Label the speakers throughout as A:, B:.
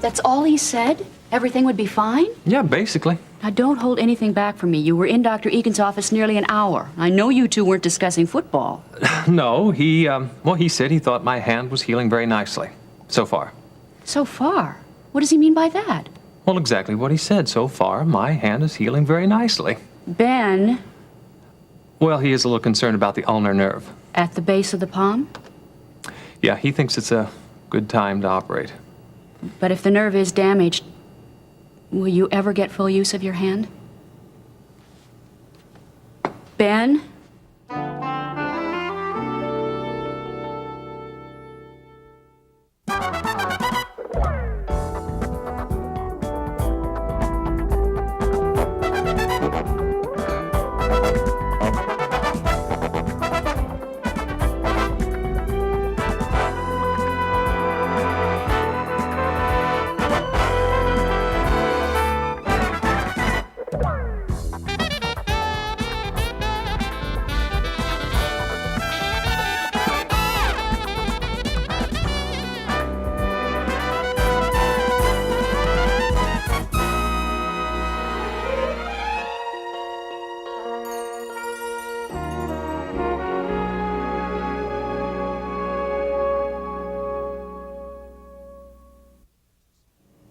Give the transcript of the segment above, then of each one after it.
A: That's all he said? Everything would be fine?
B: Yeah, basically.
A: Now, don't hold anything back from me. You were in Dr. Egan's office nearly an hour. I know you two weren't discussing football.
B: No, he said he thought my hand was healing very nicely. So far.
A: So far? What does he mean by that?
B: Well, exactly what he said. So far, my hand is healing very nicely.
A: Ben.
B: Well, he is a little concerned about the ulnar nerve.
A: At the base of the palm?
B: Yeah, he thinks it's a good time to operate.
A: But if the nerve is damaged, will you ever get full use of your hand? Ben?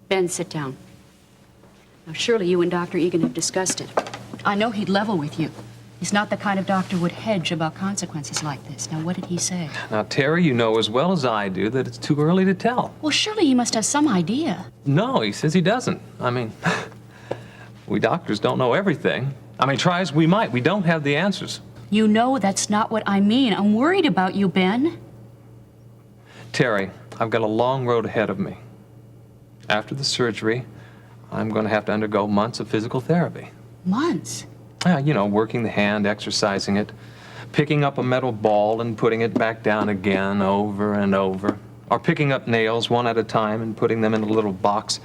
A: Ben, sit down. Now, surely you and Dr. Egan have discussed it. I know he'd level with you. He's not the kind of doctor would hedge about consequences like this. Now, what did he say?
B: Now, Terry, you know as well as I do that it's too early to tell.
A: Well, surely he must have some idea.
B: No, he says he doesn't. I mean, we doctors don't know everything. I mean, try as we might, we don't have the answers.
A: You know that's not what I mean. I'm worried about you, Ben.
B: Terry, I've got a long road ahead of me. After the surgery, I'm going to have to undergo months of physical therapy.
A: Months?
B: Yeah, you know, working the hand, exercising it, picking up a metal ball and putting it back down again over and over, or picking up nails one at a time and putting them in a little box,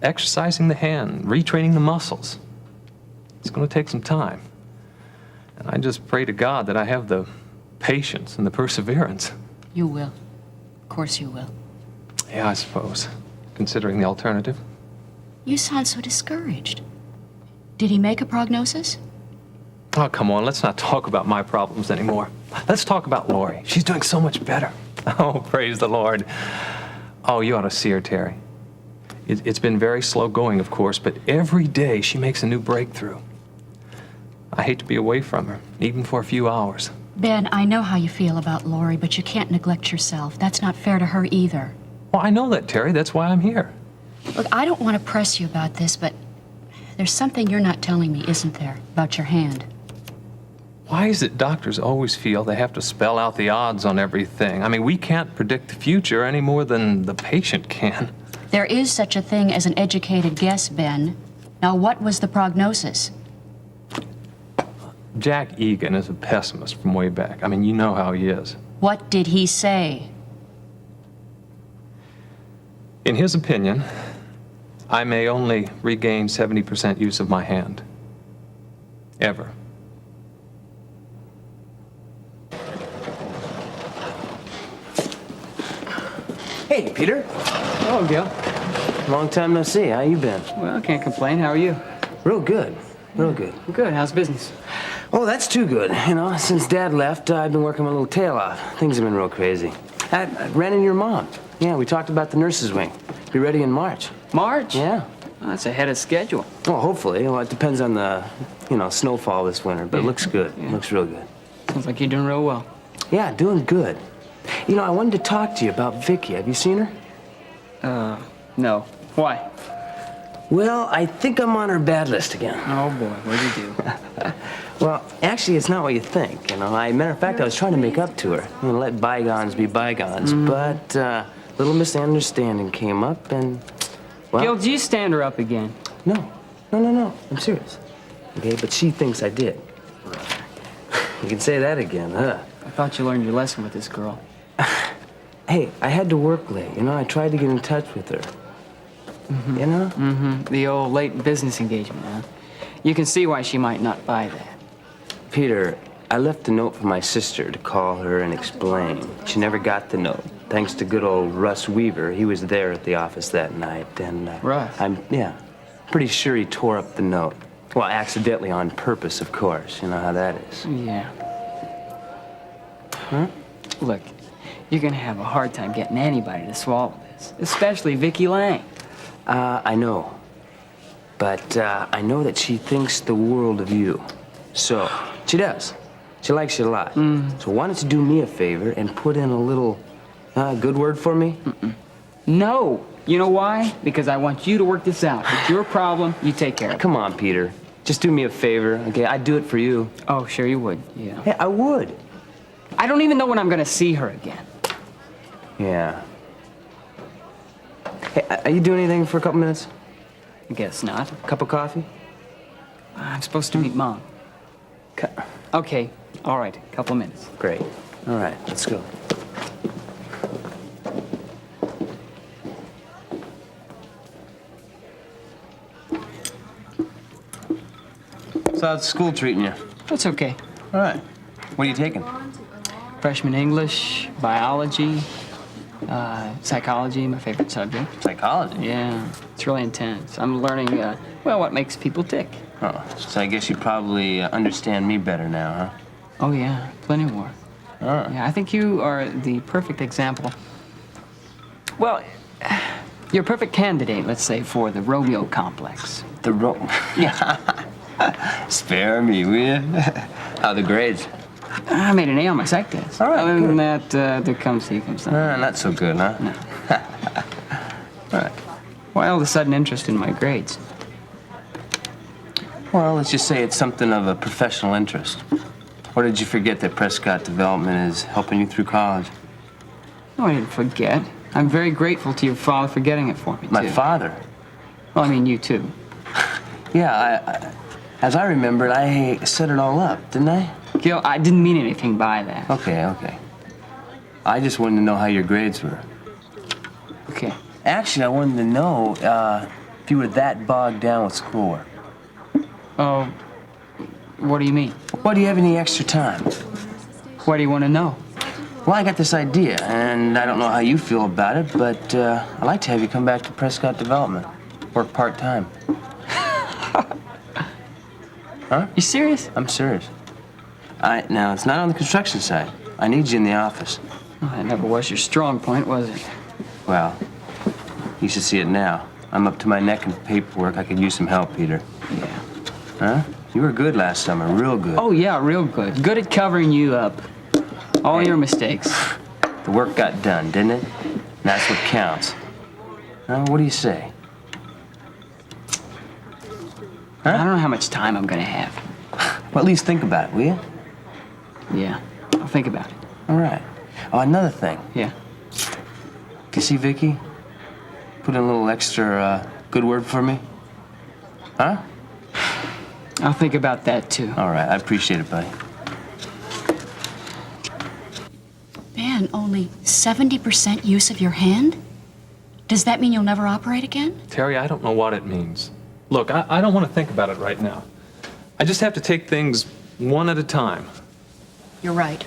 B: exercising the hand, retraining the muscles. It's going to take some time. And I just pray to God that I have the patience and the perseverance.
A: You will. Of course you will.
B: Yeah, I suppose, considering the alternative.
A: You sound so discouraged. Did he make a prognosis?
B: Oh, come on, let's not talk about my problems anymore. Let's talk about Lori. She's doing so much better. Oh, praise the Lord. Oh, you ought to see her, Terry. It's been very slow going, of course, but every day she makes a new breakthrough. I hate to be away from her, even for a few hours.
A: Ben, I know how you feel about Lori, but you can't neglect yourself. That's not fair to her either.
B: Well, I know that, Terry. That's why I'm here.
A: Look, I don't want to press you about this, but there's something you're not telling me, isn't there, about your hand?
B: Why is it doctors always feel they have to spell out the odds on everything? I mean, we can't predict the future any more than the patient can.
A: There is such a thing as an educated guess, Ben. Now, what was the prognosis?
B: Jack Egan is a pessimist from way back. I mean, you know how he is.
A: What did he say?
B: In his opinion, I may only regain 70% use of my hand. Ever.
C: Hey, Peter.
D: Hello, Gil.
C: Long time no see. How you been?
D: Well, can't complain. How are you?
C: Real good. Real good.
D: Good. How's business?
C: Oh, that's too good. You know, since Dad left, I've been working my little tail off. Things have been real crazy. I ran into your mom. Yeah, we talked about the nurses' wing. Be ready in March.
D: March?
C: Yeah.
D: Well, that's ahead of schedule.
C: Well, hopefully. Well, it depends on the, snowfall this winter, but it looks good.
D: Yeah.
C: It looks real good.
D: Sounds like you're doing real well.
C: Yeah, doing good. You know, I wanted to talk to you about Vicky. Have you seen her?
D: No. Why?
C: Well, I think I'm on her bad list again.
D: Oh, boy. What'd you do?
C: Well, actually, it's not what you think, Matter of fact, I was trying to make up to her. Let bygones be bygones. But a little misunderstanding came up, and, well...
D: Gil, did you stand her up again?
C: No. I'm serious. Okay, but she thinks I did. You can say that again, huh?
D: I thought you learned your lesson with this girl.
C: Hey, I had to work late, I tried to get in touch with her.
D: The old late business engagement, huh? You can see why she might not buy that.
C: Peter, I left a note for my sister to call her and explain. She never got the note. Thanks to good old Russ Weaver, he was there at the office that night, and
D: Russ?
C: I'm pretty sure he tore up the note. Well, accidentally on purpose, of course. You know how that is.
D: Yeah. Huh? Look, you're gonna have a hard time getting anybody to swallow this, especially Vicky Lang.
C: I know. But I know that she thinks the world of you. So, she does. She likes you a lot. So why don't you do me a favor and put in a little good word for me?
D: No. You know why? Because I want you to work this out. It's your problem. You take care of it.
C: Come on, Peter. Just do me a favor, okay? I'd do it for you.
D: Oh, sure you would. Yeah.
C: Hey, I would.
D: I don't even know when I'm gonna see her again.
C: Yeah. Hey, are you doing anything for a couple minutes?
D: I guess not.
C: Cup of coffee?
D: I'm supposed to meet Mom. Okay. All right. Couple minutes.
C: Great. All right, let's go. So how's school treating you?
D: That's okay.
C: All right. What are you taking?
D: Freshman English, biology, psychology, my favorite subject.
C: Psychology.
D: Yeah, it's really intense. I'm learning, what makes people tick.
C: Oh, so I guess you probably understand me better now, huh?
D: Oh, yeah, plenty more.
C: Oh.
D: Yeah, I think you are the perfect example. Well, you're a perfect candidate, let's say, for the Romeo complex.
C: Yeah. Spare me, will you? How the grades?
D: I made an A on my psych test.
C: All right,
D: Other than
C: good.
D: that, there comes he comes down.
C: Not so good, huh?
D: No.
C: All right.
D: Why all the sudden interest in my grades?
C: Well, let's just say it's something of a professional interest. Or did you forget that Prescott Development is helping you through college?
D: No, I didn't forget. I'm very grateful to your father for getting it for me, too.
C: My father?
D: Well, I mean, you, too.
C: Yeah, as I remembered, I set it all up, didn't I?
D: Gil, I didn't mean anything by that.
C: Okay. I just wanted to know how your grades were.
D: Okay.
C: Actually, I wanted to know if you were that bogged down with schoolwork.
D: Oh, what do you mean?
C: Well, do you have any extra time?
D: What do you want to know?
C: Well, I got this idea, and I don't know how you feel about it, but I'd like to have you come back to Prescott Development. Work part-time. Huh?
D: You serious?
C: I'm serious. Now, it's not on the construction side. I need you in the office.
D: Oh, that never was your strong point, was it?
C: Well, you should see it now. I'm up to my neck in paperwork. I could use some help, Peter.
D: Yeah.
C: Huh? You were good last summer, real good.
D: Oh, yeah, real good. Good at covering you up. All your mistakes.
C: The work got done, didn't it? And that's what counts. What do you say?
D: I don't know how much time I'm gonna have.
C: Well, at least think about it, will you?
D: Yeah, I'll think about it.
C: All right. Oh, another thing.
D: Yeah.
C: You see Vicky? Put in a little extra good word for me? Huh?
D: I'll think about that, too.
C: All right, I appreciate it, buddy.
A: Ben, only 70% use of your hand? Does that mean you'll never operate again?
B: Terry, I don't know what it means. Look, I don't want to think about it right now. I just have to take things one at a time.
A: You're right.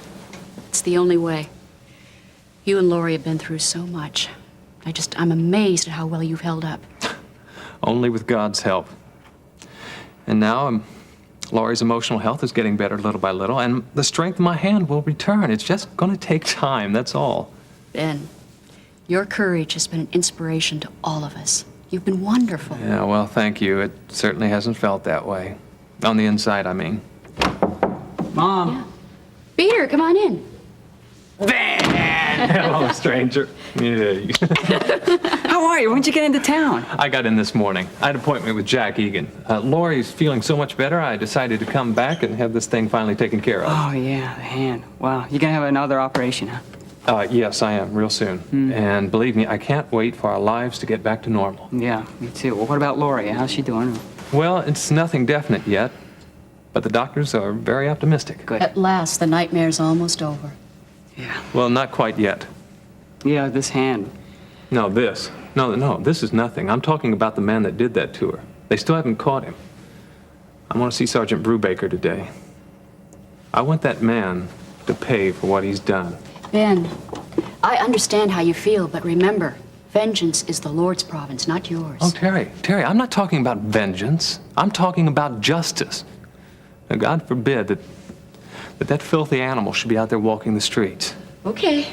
A: It's the only way. You and Lori have been through so much. I'm amazed at how well you've held up.
B: Only with God's help. And now, Laurie's emotional health is getting better little by little, and the strength of my hand will return. It's just going to take time, that's all.
A: Ben, your courage has been an inspiration to all of us. You've been wonderful.
B: Yeah, well, thank you. It certainly hasn't felt that way. On the inside, I mean.
D: Mom.
A: Yeah. Peter, come on in.
B: Hello, stranger. Yay.
D: How are you? When'd you get into town?
B: I got in this morning. I had an appointment with Jack Egan. Laurie's feeling so much better, I decided to come back and have this thing finally taken care of.
D: Oh, yeah, the hand. Wow, you're gonna have another operation, huh?
B: Yes, I am, real soon. And believe me, I can't wait for our lives to get back to normal.
D: Yeah, me too. Well, what about Lori? How's she doing?
B: Well, it's nothing definite yet, but the doctors are very optimistic.
D: Good.
A: At last, the nightmare's almost over.
D: Yeah.
B: Well, not quite yet.
D: Yeah, this hand.
B: No, this. No, this is nothing. I'm talking about the man that did that to her. They still haven't caught him. I want to see Sergeant Brubaker today. I want that man to pay for what he's done.
A: Ben, I understand how you feel, but remember, vengeance is the Lord's province, not yours.
B: Oh, Terry, I'm not talking about vengeance. I'm talking about justice. Now, God forbid that filthy animal should be out there walking the streets.
A: Okay.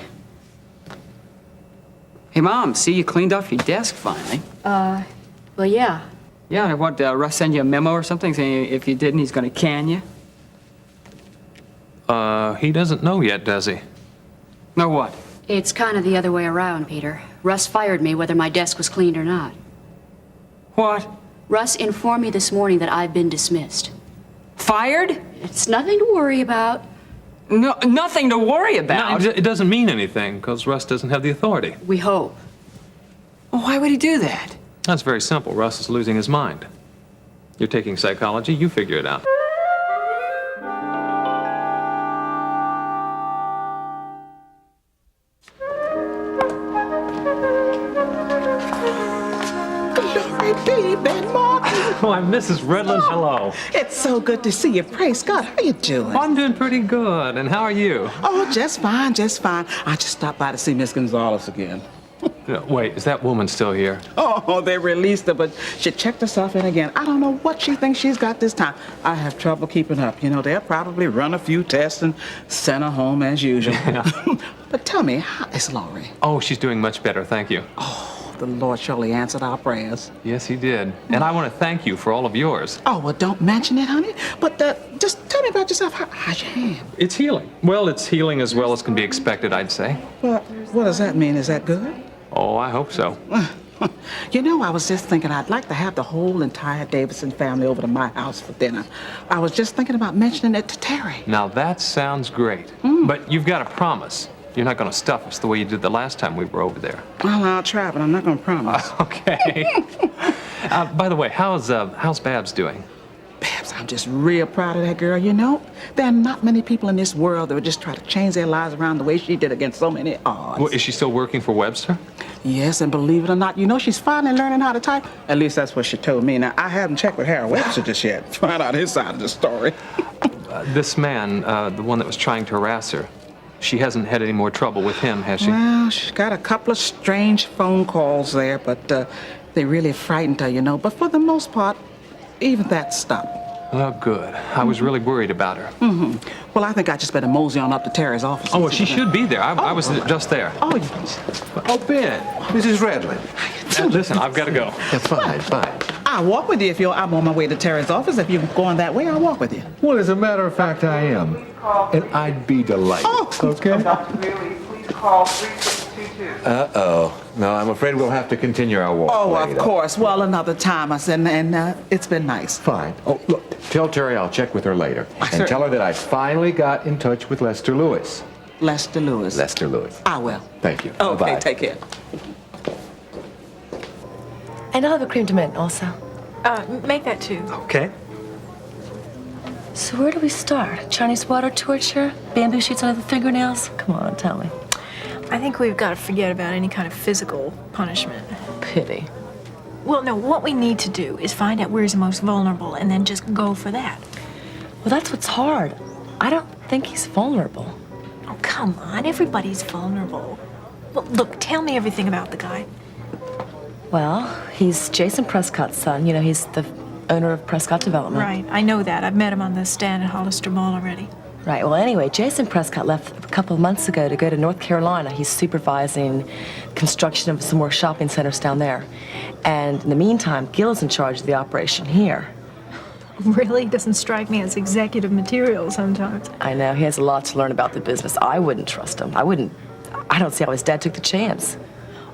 D: Hey, Mom, see, you cleaned off your desk finally.
A: Well, yeah.
D: Yeah, what, Russ send you a memo or something saying if you didn't, he's gonna can you?
B: He doesn't know yet, does he?
D: No what?
A: It's kind of the other way around, Peter. Russ fired me whether my desk was cleaned or not.
D: What?
A: Russ informed me this morning that I've been dismissed.
D: Fired?
A: It's nothing to worry about.
D: No, nothing to worry about.
B: No, it doesn't mean anything, because Russ doesn't have the authority.
A: We hope.
D: Well, why would he do that?
B: That's very simple. Russ is losing his mind. You're taking psychology, you figure it out.
E: Ben Martin.
B: Why, Mrs. Redland, hello.
E: It's so good to see you. Praise God. How you doing?
B: I'm doing pretty good, and how are you?
E: Oh, just fine, just fine. I just stopped by to see Miss Gonzalez again.
B: Wait, is that woman still here?
E: Oh, they released her, but she checked herself in again. I don't know what she thinks she's got this time. I have trouble keeping up. You know, they'll probably run a few tests and send her home as usual.
B: Yeah.
E: But tell me, how is Laurie?
B: Oh, she's doing much better, thank you.
E: The Lord surely answered our prayers.
B: Yes, he did. And I want to thank you for all of yours.
E: Oh, well, don't mention it, honey. But just tell me about yourself. How's your hand?
B: It's healing. Well, it's healing as well as can be expected, I'd say.
E: Well, what does that mean? Is that good?
B: Oh, I hope so.
E: You know, I was just thinking I'd like to have the whole entire Davidson family over to my house for dinner. I was just thinking about mentioning it to Terry.
B: Now, that sounds great. But you've got to promise. You're not going to stuff us the way you did the last time we were over there.
E: Well, I'll try, but I'm not going to promise.
B: Okay. By the way, how's Babs doing?
E: Babs, I'm just real proud of that girl, you know? There are not many people in this world that would just try to change their lives around the way she did against so many odds.
B: Well, is she still working for Webster?
E: Yes, and believe it or not, you know she's finally learning how to type. At least that's what she told me. Now, I haven't checked with Harold Webster just yet to find out his side of the story.
B: This man, the one that was trying to harass her, she hasn't had any more trouble with him, has she?
E: Well, she's got a couple of strange phone calls there, but they really frightened her, you know. But for the most part, even that stopped.
B: Oh, good. I was really worried about her.
E: Well, I think I just better mosey on up to Terry's office.
B: Oh, well, she should be there. I was just there.
E: Oh, yes.
F: Oh, Ben, Mrs. Redland.
B: Listen, I've got to go.
F: Yeah, fine.
E: I'll walk with you if I'm on my way to Terry's office. If you're going that way, I'll walk with you.
F: Well, as a matter of fact, I am. And I'd be delighted. Okay?
G: Dr. Greeley, please call 3622.
F: Uh-oh. No, I'm afraid we'll have to continue our walk.
E: Oh, of
F: later.
E: course. Well, another time. I said, and it's been nice.
F: Fine. Oh, look, tell Terry I'll check with her later. And tell her that I finally got in touch with Lester Lewis.
E: Lester Lewis.
F: Lester Lewis.
E: I will.
F: Thank you.
E: Okay,
F: Bye-bye.
E: take care.
H: And I'll have a cream de mint also.
I: Make that too.
B: Okay.
H: So where do we start? Chinese water torture? Bamboo shoots under the fingernails? Come on, tell me.
I: I think we've got to forget about any kind of physical punishment.
H: Pity.
I: Well, no, what we need to do is find out where he's most vulnerable and then just go for that.
H: Well, that's what's hard. I don't think he's vulnerable.
I: Oh, come on, everybody's vulnerable. Well, look, tell me everything about the guy.
H: Well, he's Jason Prescott's son. You know, he's the owner of Prescott Development.
I: Right, I know that. I've met him on the stand at Hollister Mall already.
H: Right. Well, anyway, Jason Prescott left a couple of months ago to go to North Carolina. He's supervising construction of some more shopping centers down there. And in the meantime, Gil's in charge of the operation here.
I: Really doesn't strike me as executive material sometimes.
H: I know. He has a lot to learn about the business. I wouldn't trust him. I don't see how his dad took the chance.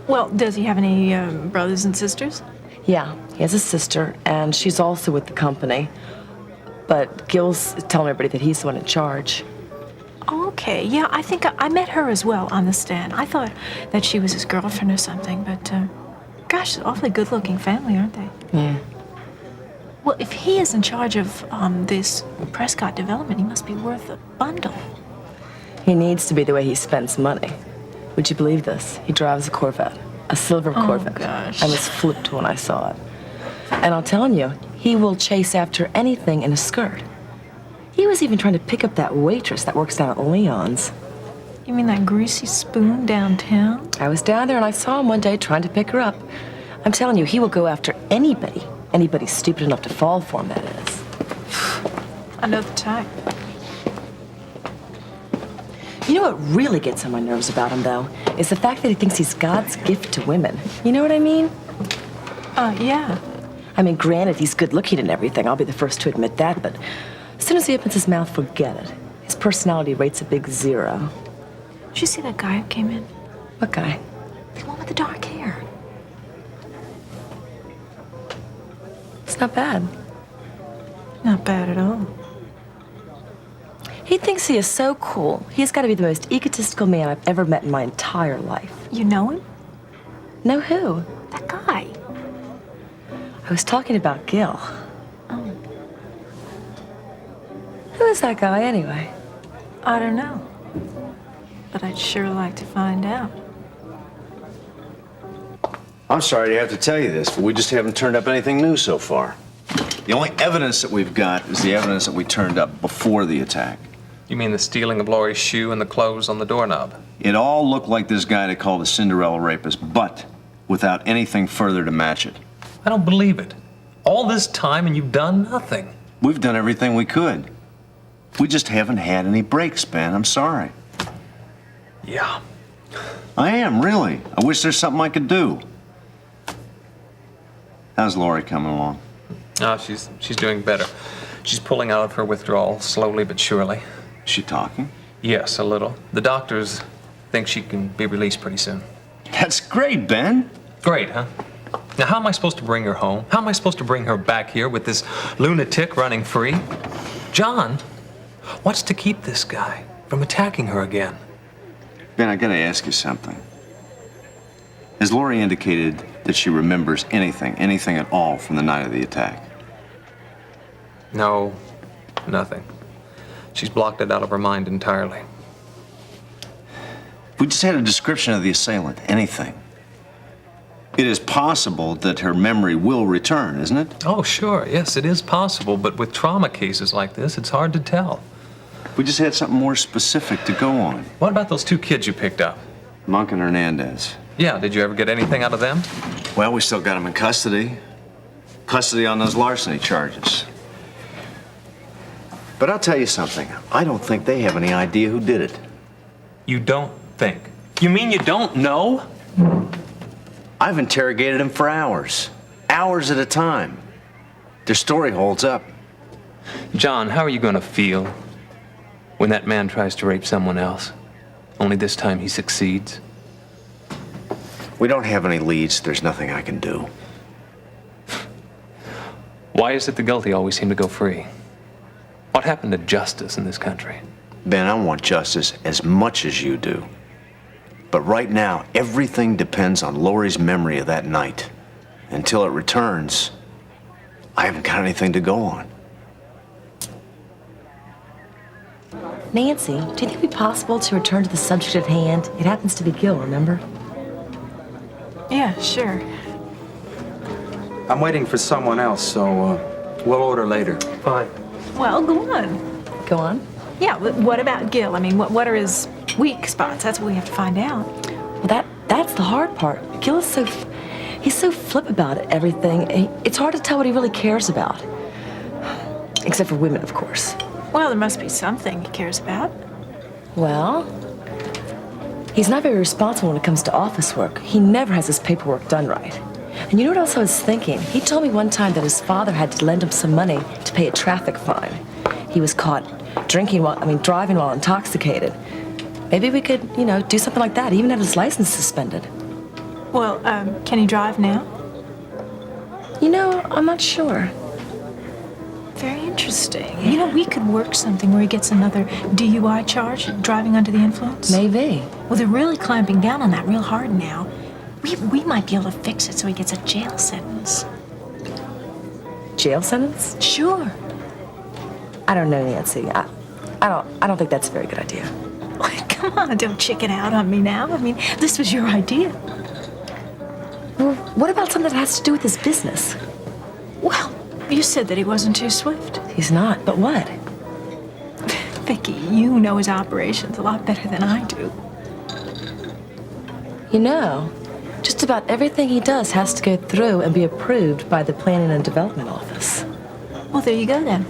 I: Well, does he have any brothers and sisters?
H: Yeah, he has a sister, and she's also with the company. But Gil's telling everybody that he's the one in charge.
I: Oh, okay. Yeah, I think I met her as well on the stand. I thought that she was his girlfriend or something, but gosh, an awfully good-looking family, aren't they?
H: Yeah.
I: Well, if he is in charge of this Prescott development, he must be worth a bundle.
H: He needs to be the way he spends money. Would you believe this? He drives a Corvette, a silver Corvette.
I: Gosh.
H: I was flipped when I saw it. And I'm telling you, he will chase after anything in a skirt. He was even trying to pick up that waitress that works down at Leon's.
I: You mean that greasy spoon downtown?
H: I was down there and I saw him one day trying to pick her up. I'm telling you, he will go after anybody. Anybody stupid enough to fall for him, that is.
I: I know the type.
H: You know what really gets on my nerves about him, though, is the fact that he thinks he's God's gift to women. You know what I mean?
I: Yeah.
H: I mean, granted, he's good looking and everything. I'll be the first to admit that, but as soon as he opens his mouth, forget it. His personality rate's a big 0.
I: Did you see that guy who came in?
H: What guy?
I: The one with the dark hair.
H: It's not bad.
I: Not bad at all.
H: He thinks he is so cool. He's got to be the most egotistical man I've ever met in my entire life.
I: You know him?
H: Know who?
I: That guy.
H: I was talking about Gil.
I: Oh.
H: Who is that guy, anyway?
I: I don't know. But I'd sure like to find out.
J: I'm sorry to have to tell you this, but we just haven't turned up anything new so far. The only evidence that we've got is the evidence that we turned up before the attack.
B: You mean the stealing of Lori's shoe and the clothes on the doorknob?
J: It all looked like this guy they called the Cinderella rapist, but without anything further to match it.
B: I don't believe it. All this time and you've done nothing.
J: We've done everything we could. We just haven't had any breaks, Ben. I'm sorry.
B: Yeah.
J: I am, really. I wish there's something I could do. How's Lori coming along?
B: Oh, she's doing better. She's pulling out of her withdrawal slowly but surely.
J: Is she talking?
B: Yes, a little. The doctors think she can be released pretty soon.
J: That's great, Ben.
B: Great, huh? Now, how am I supposed to bring her home? How am I supposed to bring her back here with this lunatic running free? John, what's to keep this guy from attacking her again?
J: Ben, I gotta ask you something. Has Lori indicated that she remembers anything at all from the night of the attack?
B: No, nothing. She's blocked it out of her mind entirely.
J: We just had a description of the assailant, anything. It is possible that her memory will return, isn't it?
B: Oh, sure. Yes, it is possible. But with trauma cases like this, it's hard to tell.
J: We just had something more specific to go on.
B: What about those 2 kids you picked up?
J: Monk and Hernandez.
B: Yeah, did you ever get anything out of them?
J: Well, we still got them in custody. Custody on those larceny charges. But I'll tell you something. I don't think they have any idea who did it.
B: You don't think? You mean you don't know?
J: I've interrogated them for hours. Hours at a time. Their story holds up.
B: John, how are you going to feel when that man tries to rape someone else? Only this time he succeeds.
J: We don't have any leads. There's nothing I can do.
B: Why is it the guilty always seem to go free? What happened to justice in this country?
J: Ben, I want justice as much as you do. But right now, everything depends on Lori's memory of that night. Until it returns, I haven't got anything to go on.
H: Nancy, do you think it'd be possible to return to the subject at hand? It happens to be Gil, remember?
I: Yeah, sure.
K: I'm waiting for someone else, so we'll order later.
B: Fine.
I: Well, go on.
H: Go on.
I: Yeah, what about Gil? I mean, what are his weak spots? That's what we have to find out.
H: Well, that's the hard part. Gil is he's so flip about everything. It's hard to tell what he really cares about. Except for women, of course.
I: Well, there must be something he cares about.
H: Well, he's not very responsible when it comes to office work. He never has his paperwork done right. And you know what else I was thinking? He told me one time that his father had to lend him some money to pay a traffic fine. He was caught driving while intoxicated. Maybe we could, do something like that, even have his license suspended.
I: Well, can he drive now?
H: I'm not sure.
I: Very interesting. We could work something where he gets another DUI charge, driving under the influence.
H: Maybe.
I: Well, they're really clamping down on that real hard now. We might be able to fix it so he gets a jail sentence.
H: Jail sentence?
I: Sure.
H: I don't know, Nancy. I don't think that's a very good idea.
I: Come on, don't chicken out on me now. I mean, this was your idea.
H: Well, what about something that has to do with his business?
I: Well, you said that he wasn't too swift.
H: He's not, but what?
I: Vicky, you know his operations a lot better than I do.
H: You know, just about everything he does has to go through and be approved by the Planning and Development Office.
I: Well, there you go then.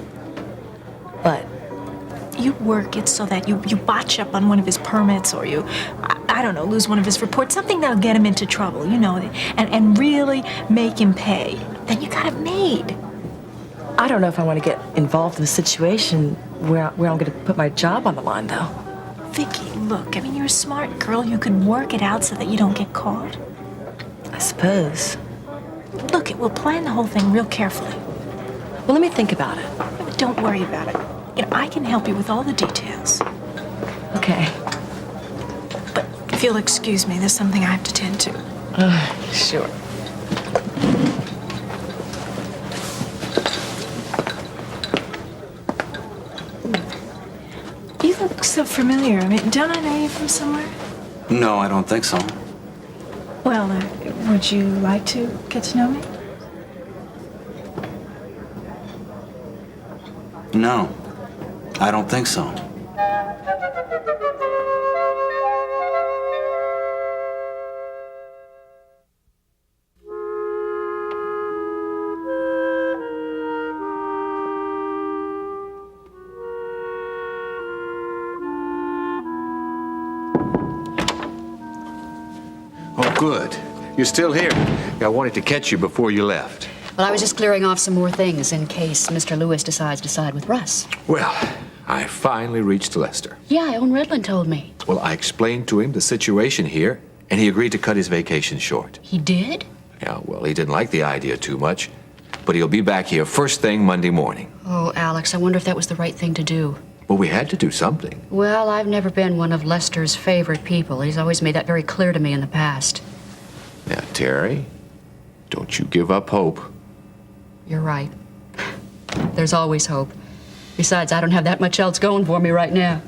H: But
I: You work it so that you botch up on one of his permits, or you, I don't know, lose one of his reports, something that'll get him into trouble, you know, and really make him pay. Then you got it made.
H: I don't know if I want to get involved in a situation where I'm going to put my job on the line, though.
I: Vicky, look, I mean, you're a smart girl. You could work it out so that you don't get caught.
H: I suppose.
I: Look, we'll plan the whole thing real carefully.
H: Well, let me think about it.
I: Don't worry about it. You know, I can help you with all the details.
H: Okay.
I: But if you'll excuse me, there's something I have to tend to.
H: Sure.
I: You look so familiar. I mean, don't I know you from somewhere?
K: No, I don't think so.
I: Well, would you like to get to know me?
K: No, I don't think so.
F: Oh, good. You're still here. I wanted to catch you before you left.
A: Well, I was just clearing off some more things in case Mr. Lewis decides to side with Russ.
F: Well, I finally reached Lester.
A: Yeah, Owen Redland told me.
F: Well, I explained to him the situation here, and he agreed to cut his vacation short.
A: He did?
F: Yeah, well, he didn't like the idea too much, but he'll be back here first thing Monday morning.
A: Oh, Alex, I wonder if that was the right thing to do.
F: Well, we had to do something.
A: Well, I've never been one of Lester's favorite people. He's always made that very clear to me in the past.
F: Now, Terry, don't you give up hope.
A: You're right. There's always hope. Besides, I don't have that much else going for me right now.